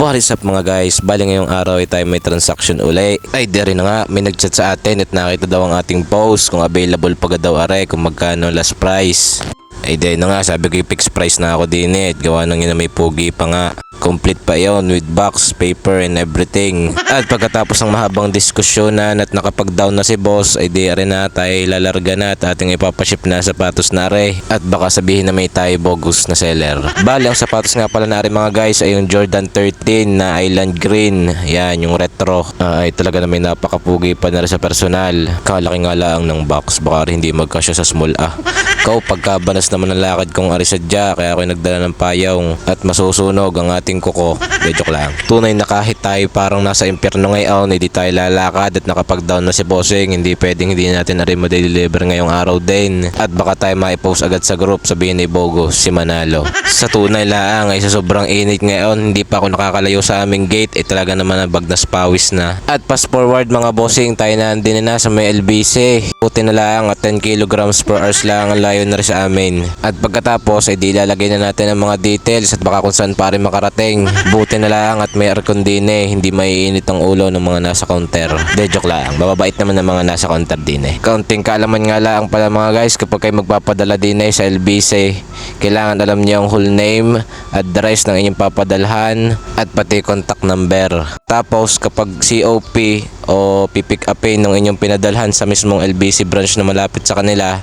What is up mga guys? Bali ngayong araw ay tayo may transaction uli. Ay di rin na nga, may nagchat sa atin at nakita daw ang ating post kung available pa daw are kung magkano last price. Ay di na nga, sabi ko yung fixed price na ako din at gawa nang yun na may pugi pa nga. Complete pa yon with box, paper and everything. At pagkatapos ng mahabang diskusyonan at nakapag-down na si boss, ay di rin na tayo lalarga na at ating ipapaship na sapatos na re. At baka sabihin na may tayo bogus na seller. Bali ang sapatos nga pala na rin mga guys ay yung Jordan 13 na Island Green. Yan yung retro. Ay talaga na may napakapugi pa na rin sa personal. Kalaki nga lang ng box, baka rin hindi magkasya sa small Ikaw pagkabanas naman ng lakad kong arisadya, kaya ako nagdala ng payong at masusunog ang ating kuko. Joke lang. Tunay na kahit tayo parang nasa impyerno ngayon, hindi tayo lalakad at nakapag-down na si bossing, hindi pwedeng hindi natin na rin ma-deliver ngayong araw din. At baka tayo maipost agad sa group, sabihin ni Bogo, si Manalo. Sa tunay lang ay sa sobrang init ngayon, hindi pa ako nakakalayo sa aming gate, talaga naman na bagnas pawis na. At fast forward mga bossing, tayo na din na sa may LBC. Puti na lang at 10 kilograms per hours lang ang layo na rin sa amin. At pagkatapos ay di lalagay na natin ang mga details at baka kung saan pa rin makarating. Buti na lang at may aircon din hindi maiinit ang ulo ng mga nasa counter. Joke lang, bababait naman ng mga nasa counter din Kaunting kaalaman nga lang pala mga guys, kapag kayo magpapadala din sa LBC, kailangan alam niyo ang whole name, address ng inyong papadalhan at pati contact number. Tapos kapag COP o pipick upin ng inyong pinadalhan sa mismong LBC branch na malapit sa kanila,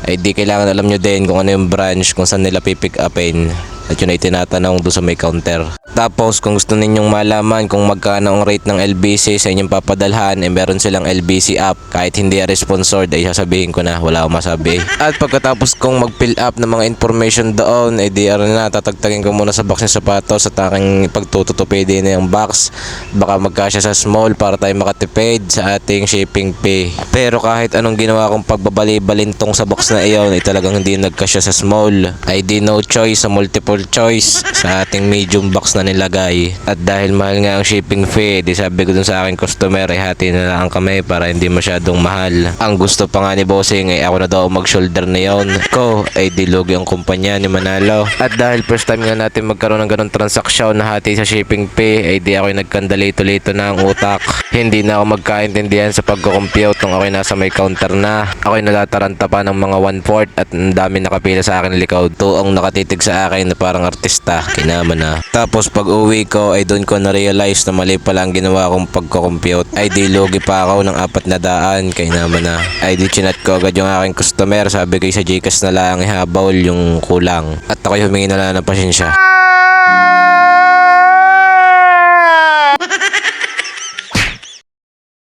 ay di kailangan alam nyo din kung ano yung branch kung saan nila pipick upin. At yun ay tinatanong doon sa may counter. Tapos kung gusto ninyong malaman kung magkano ang rate ng LBC sa inyong papadalhan, meron silang LBC app. Kahit hindi sponsored ay sasabihin ko na, wala akong masabi. At pagkatapos kong mag-fill up ng mga information doon, ay di na tatagtagin ko muna sa box ng sapatos at aking pagtututupi din na yung box. Baka magkasya sa small para tayo makatipid sa ating shipping fee. Pero kahit anong ginawa kong pagbabali-balintong sa box na iyon, ay talagang hindi nagkasya sa small. Ay di no choice sa multiple choice sa ating medium box na nilagay. At dahil mahal nga ang shipping fee, di sabi ko dun sa aking customer ay hati na lang kami para hindi masyadong mahal. Ang gusto pa nga ni bossing ay ako na daw mag-shoulder na yon. Ko ay dilugi ang kumpanya ni Manalo. At dahil first time nga natin magkaroon ng ganong transaksyon na hati sa shipping fee, ay di ako nagkandalito-lito na ang utak. Hindi na ako magkaintindihan sa pagko-compute nung ako'y nasa may counter na. Ako'y nalataranta pa ng mga 1/4 at ang dami nakapila sa akin likod. Tuong nakatitig sa akin na parang artista. Kinama na. Tapos pag uwi ko ay doon ko na-realize na mali pala ang ginawa kong pagko-compute. Ay di lugi pa ako ng 400. Kinama na. Ay di chinat ko agad yung aking customer. Sabi ko sa Gcash na lang ihabol yung kulang. At ako'y humingi na lang ng pasensya.